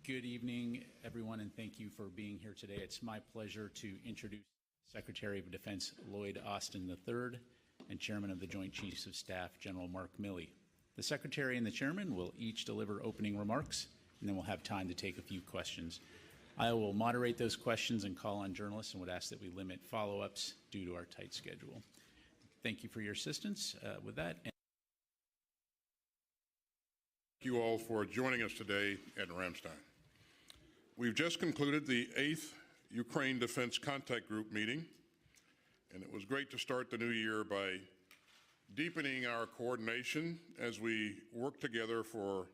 Good evening, everyone, and thank you for being here today. It's my pleasure to introduce Secretary of Defense Lloyd Austin III and Chairman of the Joint Chiefs of Staff, General Mark Milley. The Secretary and the Chairman will each deliver opening remarks, and then we'll have time to take a few questions. I will moderate those questions and call on journalists and would ask that we limit follow-ups due to our tight schedule. Thank you for your assistance with that. Thank you all for joining us today at Ramstein. We've just concluded the 8th Ukraine Defense Contact Group meeting, and it was great to start the new year by deepening our coordination as we work together for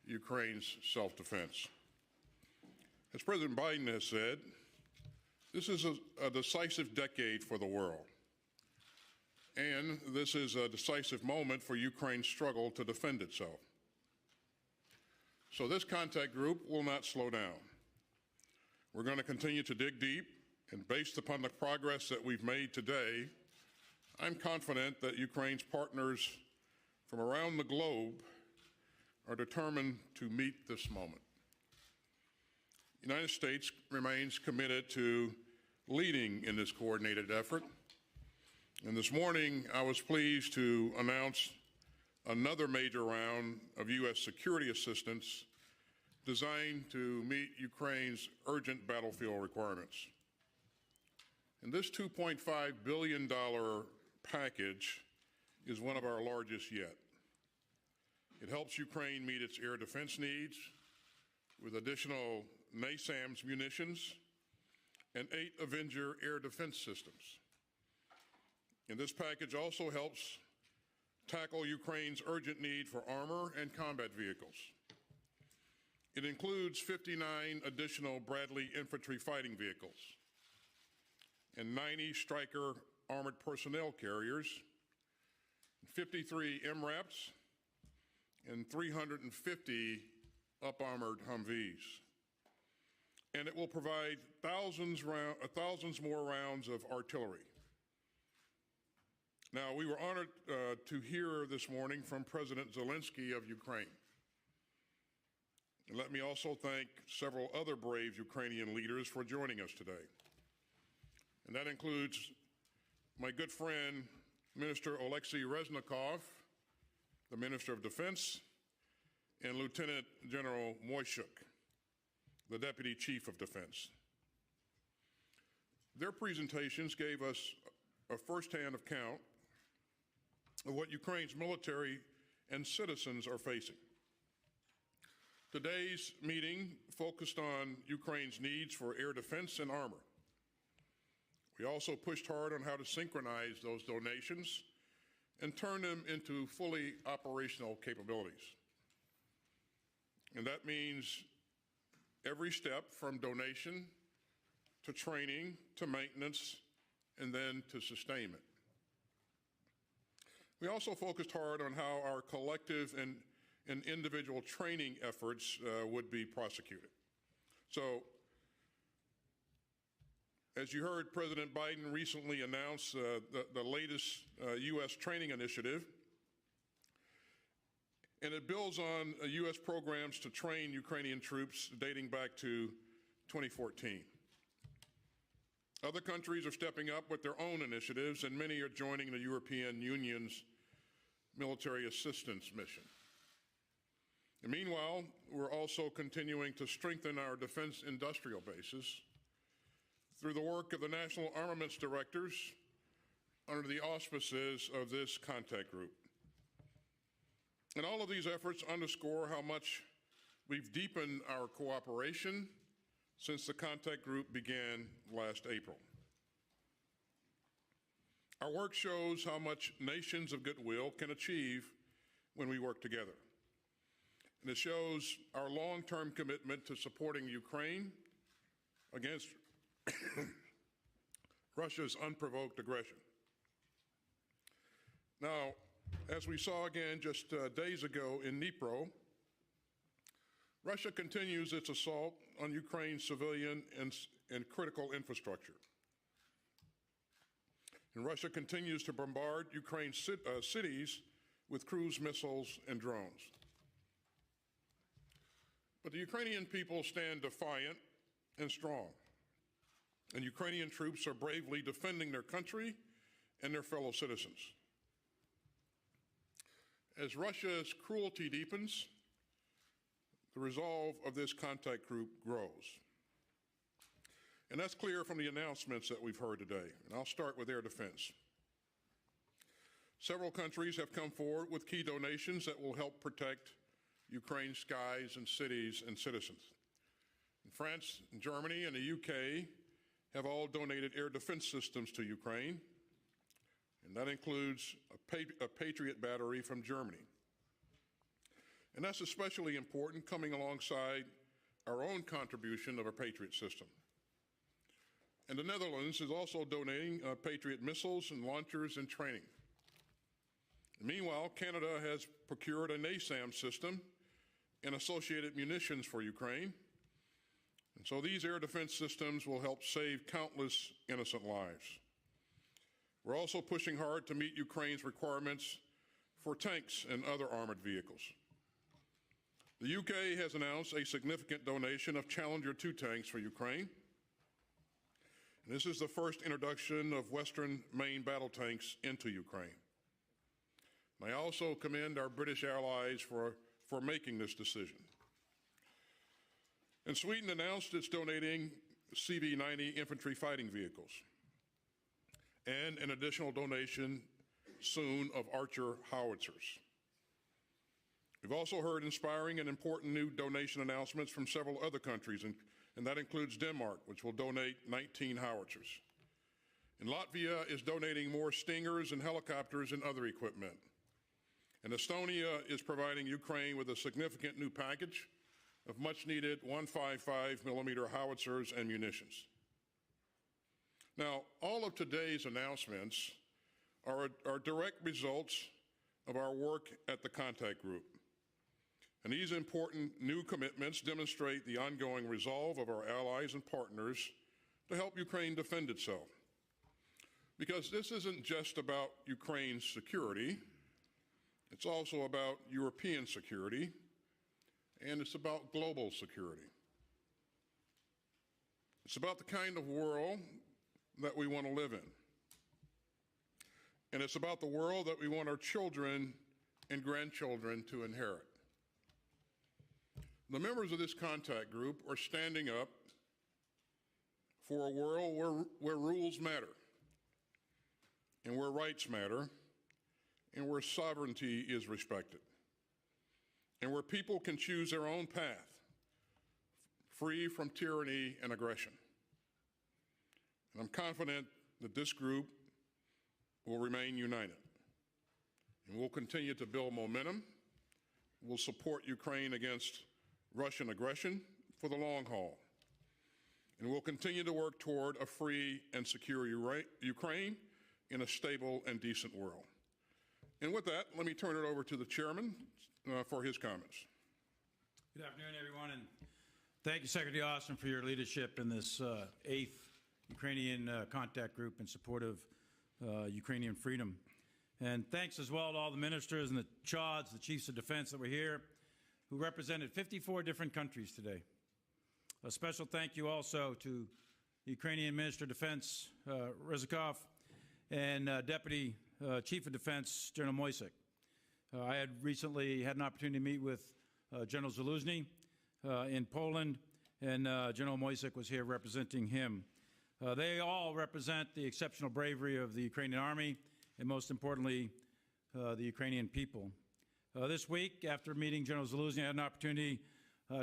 Ukraine's self-defense. As President Biden has said, this is a decisive decade for the world, and this is a decisive moment for Ukraine's struggle to defend itself. So this contact group will not slow down. We're going to continue to dig deep, and based upon the progress that we've made today, I'm confident that Ukraine's partners from around the globe are determined to meet this moment. The United States remains committed to leading in this coordinated effort, and this morning I was pleased to announce another major round of U.S. security assistance designed to meet Ukraine's urgent battlefield requirements. And this $2.5 billion package is one of our largest yet. It helps Ukraine meet its air defense needs with additional NASAMS munitions and 8 Avenger air defense systems. And this package also helps tackle Ukraine's urgent need for armor and combat vehicles. It includes 59 additional Bradley infantry fighting vehicles and 90 Stryker armored personnel carriers, 53 MRAPs, and 350 up-armored Humvees. And it will provide thousands more rounds of artillery. Now, we were honored to hear this morning from President Zelensky of Ukraine. And let me also thank several other brave Ukrainian leaders for joining us today. And that includes my good friend, Minister Oleksiy Reznikov, the Minister of Defense, and Lieutenant General Moishuk, the Deputy Chief of Defense. Their presentations gave us a firsthand account of what Ukraine's military and citizens are facing. Today's meeting focused on Ukraine's needs for air defense and armor. We also pushed hard on how to synchronize those donations and turn them into fully operational capabilities. And that means every step from donation to training to maintenance and then to sustainment. We also focused hard on how our collective and individual training efforts would be prosecuted. So, as you heard, President Biden recently announced the latest U.S. training initiative, and it builds on U.S. programs to train Ukrainian troops dating back to 2014. Other countries are stepping up with their own initiatives, and many are joining the European Union's military assistance mission. And meanwhile, we're also continuing to strengthen our defense industrial bases through the work of the National Armaments Directors under the auspices of this contact group. And all of these efforts underscore how much we've deepened our cooperation since the contact group began last April. Our work shows how much nations of goodwill can achieve when we work together. And it shows our long-term commitment to supporting Ukraine against Russia's unprovoked aggression. Now, as we saw again just days ago in Dnipro, Russia continues its assault on Ukraine's civilian and critical infrastructure. And Russia continues to bombard Ukraine's cities with cruise missiles and drones. But the Ukrainian people stand defiant and strong. And Ukrainian troops are bravely defending their country and their fellow citizens. As Russia's cruelty deepens, the resolve of this contact group grows. And that's clear from the announcements that we've heard today. And I'll start with air defense. Several countries have come forward with key donations that will help protect Ukraine's skies and cities and citizens. And France, and Germany, and the UK have all donated air defense systems to Ukraine, and that includes a Patriot battery from Germany. And that's especially important coming alongside our own contribution of a Patriot system. And the Netherlands is also donating Patriot missiles and launchers and training. And meanwhile, Canada has procured a NASAM system and associated munitions for Ukraine. And so these air defense systems will help save countless innocent lives. We're also pushing hard to meet Ukraine's requirements for tanks and other armored vehicles. The UK has announced a significant donation of Challenger 2 tanks for Ukraine. And this is the first introduction of Western main battle tanks into Ukraine. And I also commend our British allies for making this decision. And Sweden announced it's donating CV-90 infantry fighting vehicles and an additional donation soon of Archer howitzers. We've also heard inspiring and important new donation announcements from several other countries, and that includes Denmark, which will donate 19 howitzers. And Latvia is donating more Stingers and helicopters and other equipment. And Estonia is providing Ukraine with a significant new package of much-needed 155 millimeter howitzers and munitions. Now, all of today's announcements are direct results of our work at the contact group. And these important new commitments demonstrate the ongoing resolve of our allies and partners to help Ukraine defend itself. Because this isn't just about Ukraine's security, it's also about European security, and it's about global security. It's about the kind of world that we want to live in. And it's about the world that we want our children and grandchildren to inherit. The members of this contact group are standing up for a world where rules matter, and where rights matter, and where sovereignty is respected, and where people can choose their own path, free from tyranny and aggression. And I'm confident that this group will remain united, and we'll continue to build momentum. We'll support Ukraine against Russian aggression for the long haul, and we'll continue to work toward a free and secure Ukraine in a stable and decent world. And with that, let me turn it over to the chairman for his comments. Good afternoon, everyone, and thank you, Secretary Austin, for your leadership in this 8th Ukrainian contact group in support of Ukrainian freedom. And thanks as well to all the ministers and the CHODs, the chiefs of defense that were here, who represented 54 different countries today. A special thank you also to the Ukrainian Minister of Defense, Ryzhikov, and Deputy Chief of Defense, General Moisek. I had recently had an opportunity to meet with General Zaluzny in Poland, and General Moisek was here representing him. They all represent the exceptional bravery of the Ukrainian Army, and most importantly, the Ukrainian people. This week, after meeting General Zaluzny, I had an opportunity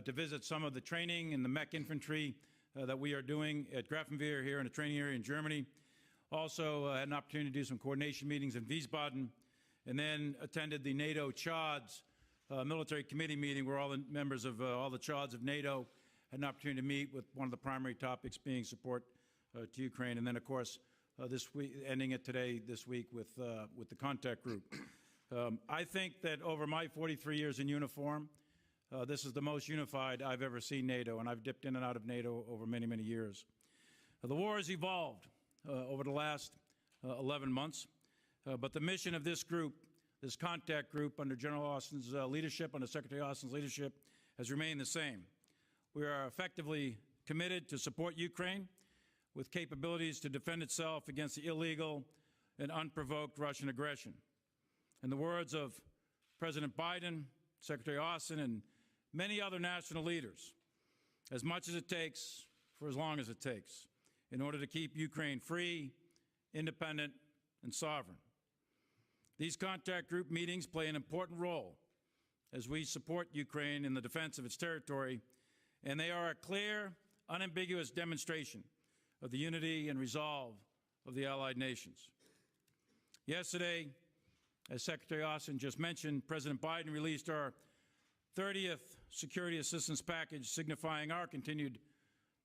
to visit some of the training and the mech infantry that we are doing at Grafenwehr here in a training area in Germany. Also had an opportunity to do some coordination meetings in Wiesbaden, and then attended the NATO CHODs military committee meeting where all the members of all the CHODs of NATO had an opportunity to meet, with one of the primary topics being support to Ukraine. And then, of course, this week, ending it today, this week, with the contact group. I think that over my 43 years in uniform, this is the most unified I've ever seen NATO, and I've dipped in and out of NATO over many, many years. The war has evolved over the last 11 months, but the mission of this group, this contact group under General Austin's leadership, under Secretary Austin's leadership, has remained the same. We are effectively committed to support Ukraine with capabilities to defend itself against the illegal and unprovoked Russian aggression. In the words of President Biden, Secretary Austin, and many other national leaders, as much as it takes for as long as it takes in order to keep Ukraine free, independent, and sovereign. These contact group meetings play an important role as we support Ukraine in the defense of its territory, and they are a clear, unambiguous demonstration of the unity and resolve of the allied nations. Yesterday, as Secretary Austin just mentioned, President Biden released our 30th security assistance package signifying our continued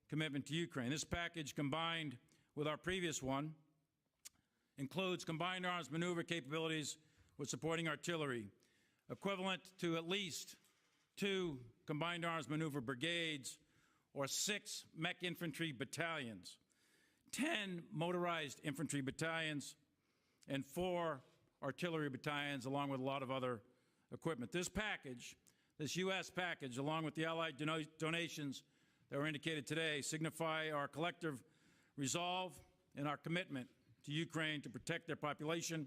commitment to Ukraine. This package, combined with our previous one, includes combined arms maneuver capabilities with supporting artillery, equivalent to at least 2 combined arms maneuver brigades or 6 mech infantry battalions, 10 motorized infantry battalions, and 4 artillery battalions, along with a lot of other equipment. This package, this U.S. package, along with the Allied donations that were indicated today, signify our collective resolve and our commitment to Ukraine to protect their population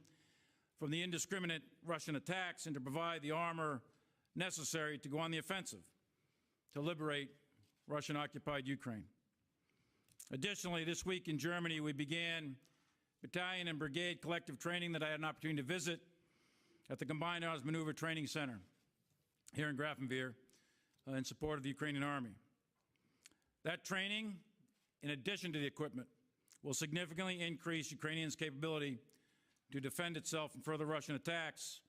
from the indiscriminate Russian attacks and to provide the armor necessary to go on the offensive to liberate Russian-occupied Ukraine. Additionally, this week in Germany, we began battalion and brigade collective training that I had an opportunity to visit at the Combined Arms Maneuver Training Center here in Grafenwehr in support of the Ukrainian Army. That training, in addition to the equipment, will significantly increase Ukrainians' capability to defend itself from further Russian attacks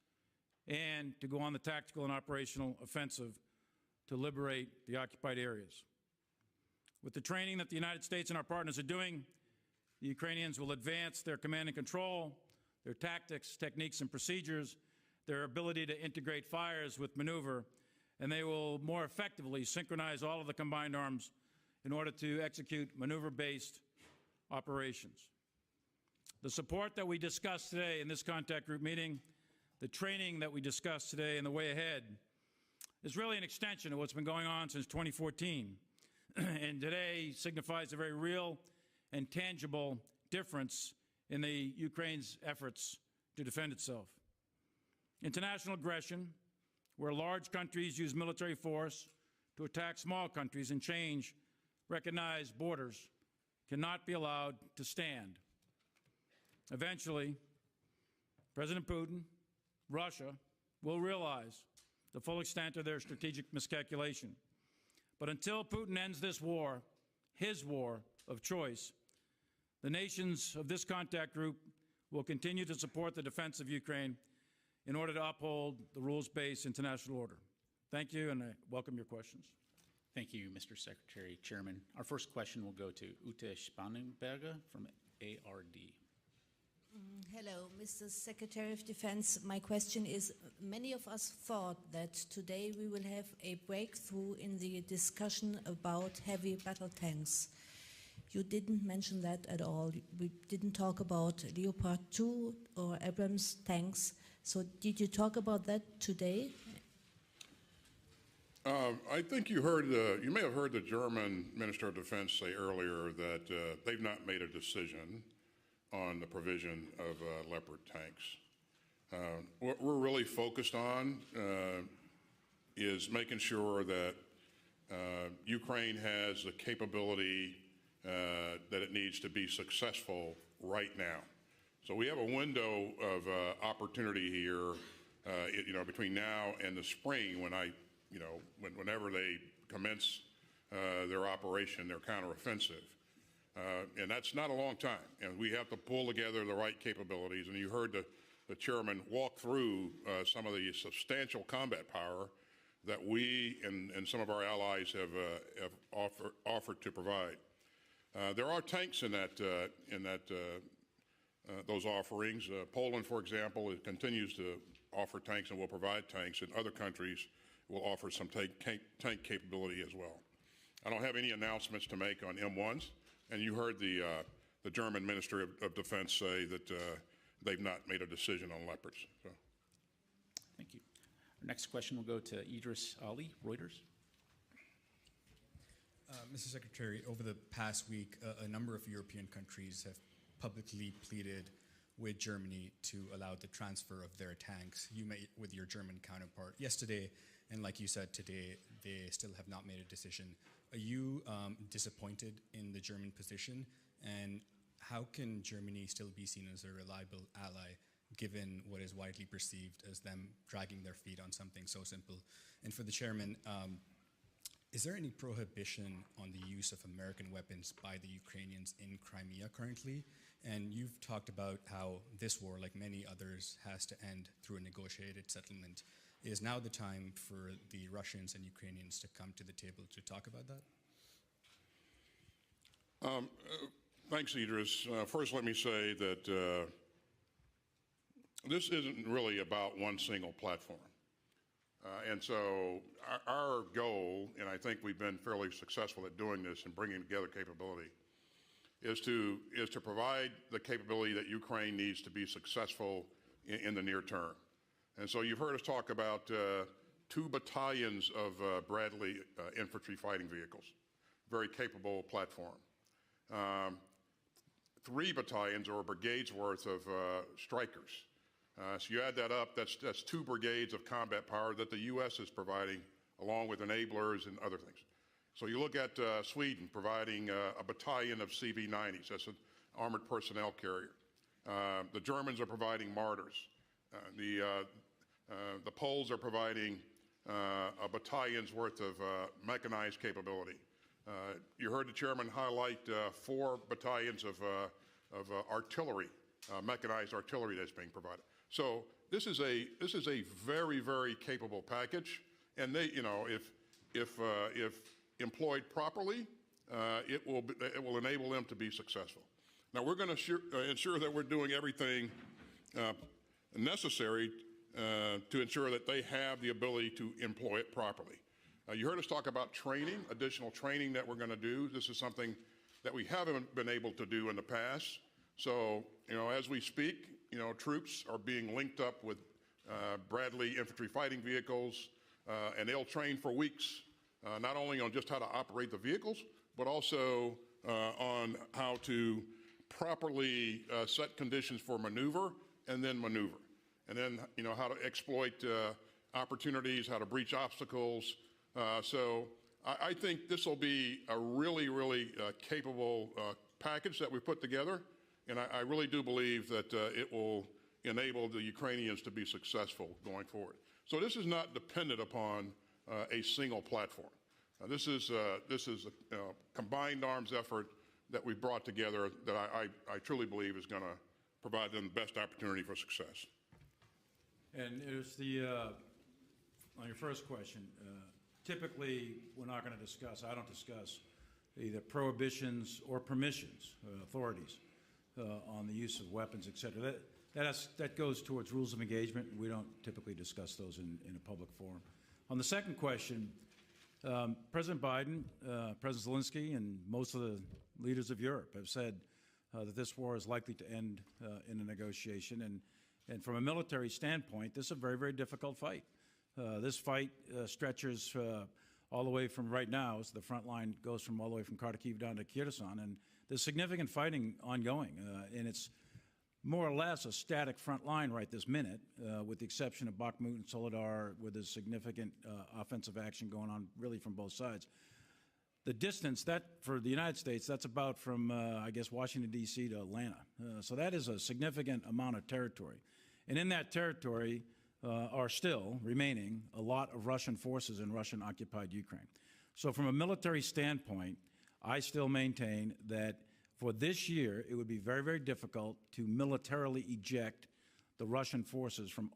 and to go on the tactical and operational offensive to liberate the occupied areas. With the training that the United States and our partners are doing, the Ukrainians will advance their command and control, their tactics, techniques, and procedures, their ability to integrate fires with maneuver, and they will more effectively synchronize all of the combined arms in order to execute maneuver-based operations. The support that we discussed today in this contact group meeting, the training that we discussed today and the way ahead is really an extension of what's been going on since 2014, and today signifies a very real and tangible difference in the Ukraine's efforts to defend itself. International aggression, where large countries use military force to attack small countries and change recognized borders, cannot be allowed to stand. Eventually, President Putin, Russia, will realize the full extent of their strategic miscalculation. But until Putin ends this war, his war of choice, the nations of this contact group will continue to support the defense of Ukraine in order to uphold the rules-based international order. Thank you, and I welcome your questions. Thank you, Mr. Secretary Chairman. Our first question will go to Ute Spannenberger from ARD. Hello, Mr. Secretary of Defense. My question is, many of us thought that today we will have a breakthrough in the discussion about heavy battle tanks. You didn't mention that at all. We didn't talk about Leopard 2 or Abrams tanks. So did you talk about that today? I think you heard, you may have heard the German Minister of Defense say earlier that they've not made a decision on the provision of Leopard tanks. What we're really focused on is making sure that Ukraine has the capability that it needs to be successful right now. So we have a window of opportunity here, between now and the spring when whenever they commence their operation, their counteroffensive. And that's not a long time. And we have to pull together the right capabilities. And you heard the chairman walk through some of the substantial combat power that we and some of our allies have offered to provide. There are tanks in those offerings. Poland, for example, continues to offer tanks and will provide tanks, and other countries will offer some tank capability as well. I don't have any announcements to make on M1s, and you heard the German Minister of Defense say that they've not made a decision on Leopards. So. Thank you. Our next question will go to Idris Ali, Reuters. Mr. Secretary, over the past week, a number of European countries have publicly pleaded with Germany to allow the transfer of their tanks. You met with your German counterpart yesterday, and like you said today, they still have not made a decision. Are you disappointed in the German position? And how can Germany still be seen as a reliable ally, given what is widely perceived as them dragging their feet on something so simple? And for the chairman, is there any prohibition on the use of American weapons by the Ukrainians in Crimea currently? And you've talked about how this war, like many others, has to end through a negotiated settlement. Is now the time for the Russians and Ukrainians to come to the table to talk about that? Thanks, Idris. First, let me say that this isn't really about one single platform. And so our goal, and I think we've been fairly successful at doing this and bringing together capability, is to provide the capability that Ukraine needs to be successful in the near term. And so you've heard us talk about 2 battalions of Bradley infantry fighting vehicles, very capable platform. 3 battalions or brigades worth of strikers. So you add that up, that's 2 brigades of combat power that the U.S. is providing, along with enablers and other things. So you look at Sweden providing a battalion of CV-90s, that's an armored personnel carrier. The Germans are providing mortars. The Poles are providing a battalion's worth of mechanized capability. You heard the chairman highlight 4 battalions of artillery, mechanized artillery that's being provided. So this is a very, very capable package, and they, if employed properly, it will enable them to be successful. Now we're going to ensure that we're doing everything necessary to ensure that they have the ability to employ it properly. You heard us talk about training, additional training that we're going to do. This is something that we haven't been able to do in the past. So, as we speak, troops are being linked up with Bradley infantry fighting vehicles, and they'll train for weeks, not only on just how to operate the vehicles, but also on how to properly set conditions for maneuver and then maneuver. And then, how to exploit opportunities, how to breach obstacles. So I think this will be a really, really capable package that we put together. And I really do believe that it will enable the Ukrainians to be successful going forward. So this is not dependent upon a single platform. This is a combined arms effort that we brought together that I truly believe is going to provide them the best opportunity for success. And it was on your first question, typically we're not going to discuss, I don't discuss either prohibitions or permissions, authorities on the use of weapons, et cetera. That goes towards rules of engagement. We don't typically discuss those in a public forum. On the second question, President Biden, President Zelensky, and most of the leaders of Europe have said that this war is likely to end in a negotiation. And from a military standpoint, this is a very, very difficult fight. This fight stretches all the way from right now, so the front line goes from all the way from Kharkiv down to Kherson, and there's significant fighting ongoing, and it's more or less a static front line right this minute, with the exception of Bakhmut and Soledar, where there's significant offensive action going on really from both sides. The distance, that for the United States, that's about from, I guess, Washington, D.C. to Atlanta. So that is a significant amount of territory. And in that territory are still remaining a lot of Russian forces in Russian-occupied Ukraine. So from a military standpoint, I still maintain that for this year, it would be very, very difficult to militarily eject the Russian forces from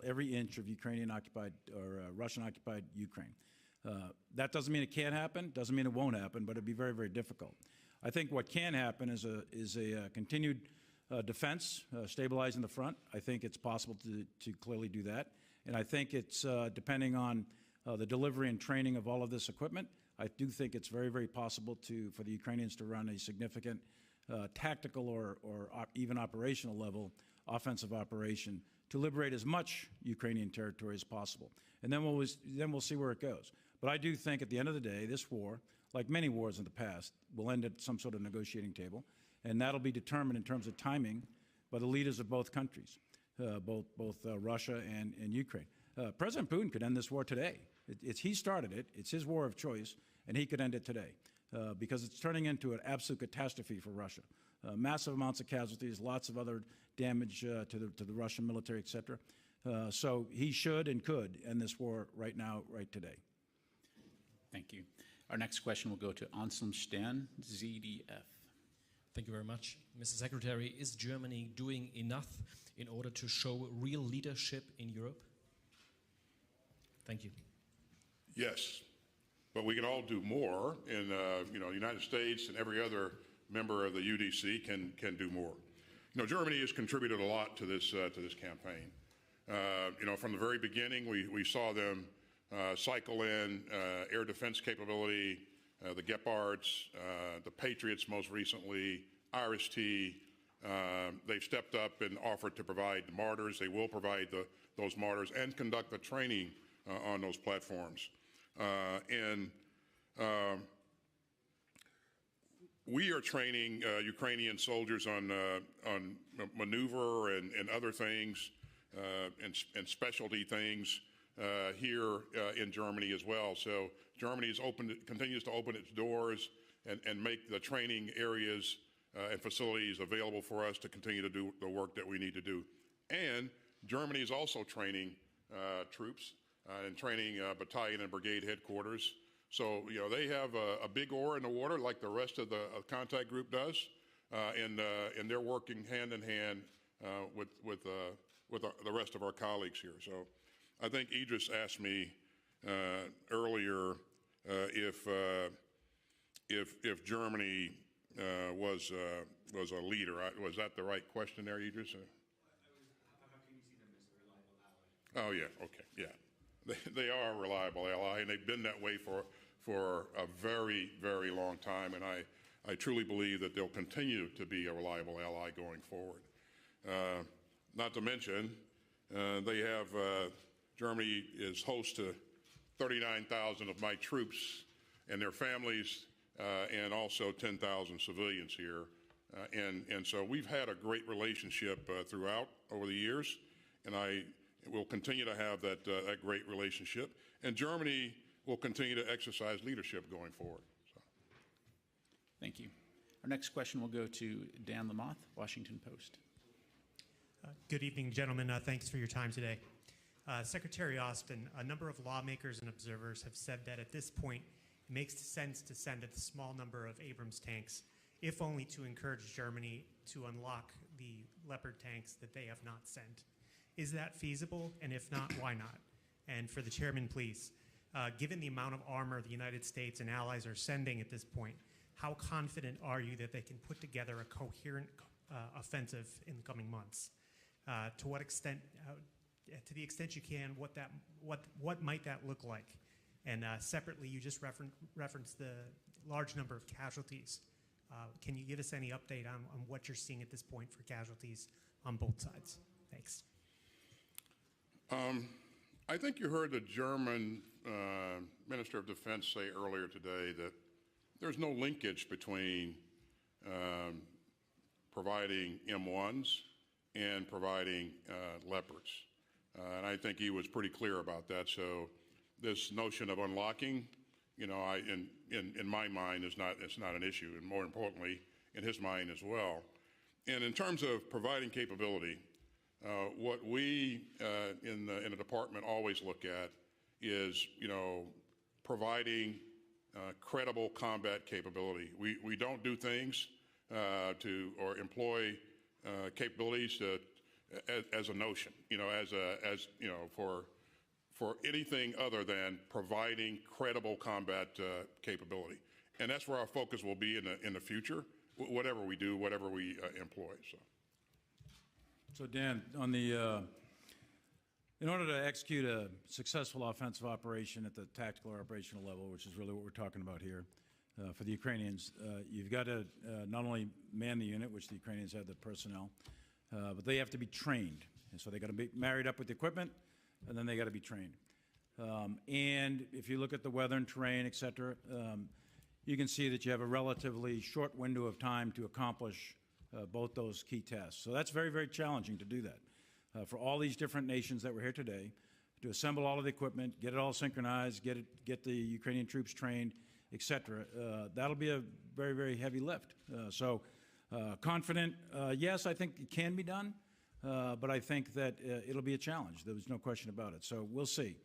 every inch of Ukrainian-occupied or Russian-occupied Ukraine. That doesn't mean it can't happen, doesn't mean it won't happen, but it'd be very, very difficult. I think what can happen is a continued defense, stabilizing the front. I think it's possible to clearly do that. And I think it's depending on the delivery and training of all of this equipment, I do think it's very, very possible for the Ukrainians to run a significant tactical or even operational level offensive operation to liberate as much Ukrainian territory as possible. And then we'll see where it goes. But I do think at the end of the day, this war, like many wars in the past, will end at some sort of negotiating table, and that'll be determined in terms of timing by the leaders of both countries, both Russia and Ukraine. President Putin could end this war today. He started it. It's his war of choice, and he could end it today because it's turning into an absolute catastrophe for Russia. Massive amounts of casualties, lots of other damage to the Russian military, et cetera. So he should and could end this war right now, right today. Thank you. Our next question will go to Anselm Stern, ZDF. Thank you very much. Mr. Secretary, is Germany doing enough in order to show real leadership in Europe? Thank you. Yes, but we can all do more, and the United States and every other member of the UDC can do more. Germany has contributed a lot to this campaign. From the very beginning, we saw them cycle in air defense capability, the Gepards, the Patriots most recently, IRIS-T. They've stepped up and offered to provide the Martyrs. They will provide those Martyrs and conduct the training on those platforms. We are training Ukrainian soldiers on maneuver and other things and specialty things here in Germany as well. So Germany continues to open its doors and make the training areas and facilities available for us to continue to do the work that we need to do. And Germany is also training troops and training battalion and brigade headquarters. So, they have a big oar in the water like the rest of the contact group does, and they're working hand in hand with the rest of our colleagues here. So I think Idris asked me earlier if Germany was a leader. Was that the right question there, Idris? How can you see them as a reliable ally? Oh, yeah, okay, yeah. They are a reliable ally, and they've been that way for a very, very long time, and I truly believe that they'll continue to be a reliable ally going forward. Not to mention, they have, Germany is host to 39,000 of my troops and their families, and also 10,000 civilians here. And so we've had a great relationship throughout over the years, and I will continue to have that great relationship. And Germany will continue to exercise leadership going forward. So. Thank you. Our next question will go to Dan Lamothe, Washington Post. Good evening, gentlemen. Thanks for your time today. Secretary Austin, a number of lawmakers and observers have said that at this point, it makes sense to send a small number of Abrams tanks, if only to encourage Germany to unlock the Leopard tanks that they have not sent. Is that feasible? And if not, why not? And for the chairman, please, given the amount of armor the United States and allies are sending at this point, how confident are you that they can put together a coherent offensive in the coming months? To what extent, to the extent you can, what might that look like? And separately, you just referenced the large number of casualties. Can you give us any update on what you're seeing at this point for casualties on both sides? Thanks. I think you heard the German Minister of Defense say earlier today that there's no linkage between providing M1s and providing Leopards. And I think he was pretty clear about that. So this notion of unlocking, in my mind, it's not an issue, and more importantly, in his mind as well. And in terms of providing capability, what we in the department always look at is, providing credible combat capability. We don't do things or employ capabilities as a notion, for anything other than providing credible combat capability. And that's where our focus will be in the future, whatever we do, whatever we employ. So Dan, on the, in order to execute a successful offensive operation at the tactical or operational level, which is really what we're talking about here, for the Ukrainians, you've got to not only man the unit, which the Ukrainians have the personnel, but they have to be trained. And so they got to be married up with the equipment, and then they got to be trained. And if you look at the weather and terrain, et cetera, you can see that you have a relatively short window of time to accomplish both those key tasks. So that's very, very challenging to do that. For all these different nations that were here today, to assemble all of the equipment, get it all synchronized, get the Ukrainian troops trained, et cetera, that'll be a very, very heavy lift. Confident, yes, I think it can be done, but I think that it'll be a challenge. There's no question about it. So we'll see.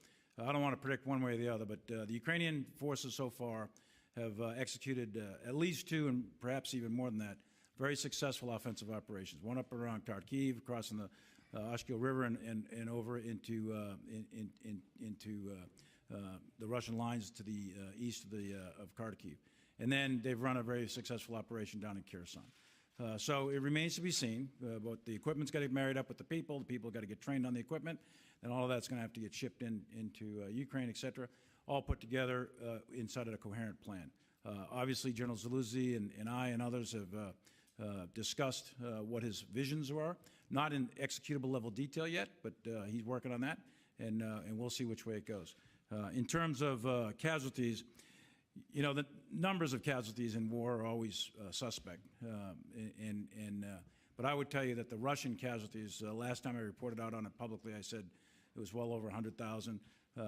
I don't want to predict one way or the other, but the Ukrainian forces so far have executed at least 2 and perhaps even more than that, very successful offensive operations. One up around Kharkiv, crossing the Oshkil River and over into the Russian lines to the east of Kharkiv. And then they've run a very successful operation down in Kherson. So it remains to be seen, but the equipment's got to get married up with the people got to get trained on the equipment, and all of that's going to have to get shipped into Ukraine, et cetera, all put together inside of a coherent plan. Obviously, General Zaluzzi and I and others have discussed what his visions are, not in executable level detail yet, but he's working on that, and we'll see which way it goes. In terms of casualties, you know, the numbers of casualties in war are always suspect. But I would tell you that the Russian casualties, last time I reported out on it publicly, I said it was well over 100,000.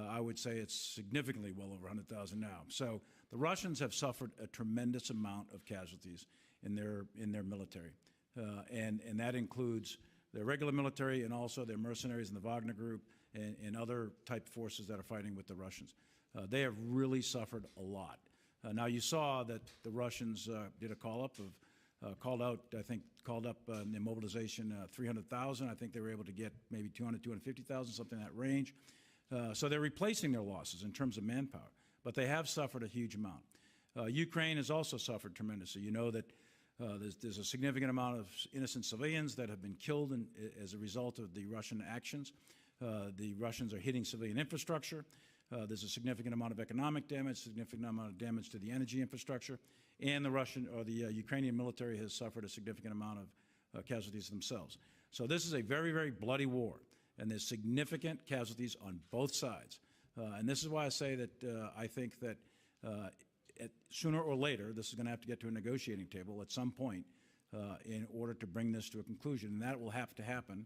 I would say it's significantly well over 100,000 now. So the Russians have suffered a tremendous amount of casualties in their military. And that includes their regular military and also their mercenaries in the Wagner Group and other type forces that are fighting with the Russians. They have really suffered a lot. Now you saw that the Russians did a call-up of, called up in their mobilization 300,000. I think they were able to get maybe 200, 250,000, something in that range. So they're replacing their losses in terms of manpower, but they have suffered a huge amount. Ukraine has also suffered tremendously. You know that there's a significant amount of innocent civilians that have been killed as a result of the Russian actions. The Russians are hitting civilian infrastructure. There's a significant amount of economic damage, significant amount of damage to the energy infrastructure, and the Ukrainian military has suffered a significant amount of casualties themselves. So this is a very, very bloody war, and there's significant casualties on both sides. And this is why I say that I think that sooner or later, this is going to have to get to a negotiating table at some point in order to bring this to a conclusion. And that will have to happen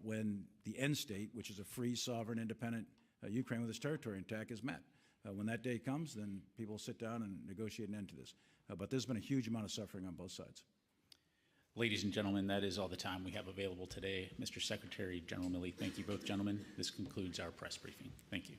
when the end state, which is a free, sovereign, independent Ukraine with its territory intact, is met. When that day comes, then people will sit down and negotiate an end to this. But there's been a huge amount of suffering on both sides. Ladies and gentlemen, that is all the time we have available today. Mr. Secretary, General Milley, thank you both gentlemen. This concludes our press briefing. Thank you.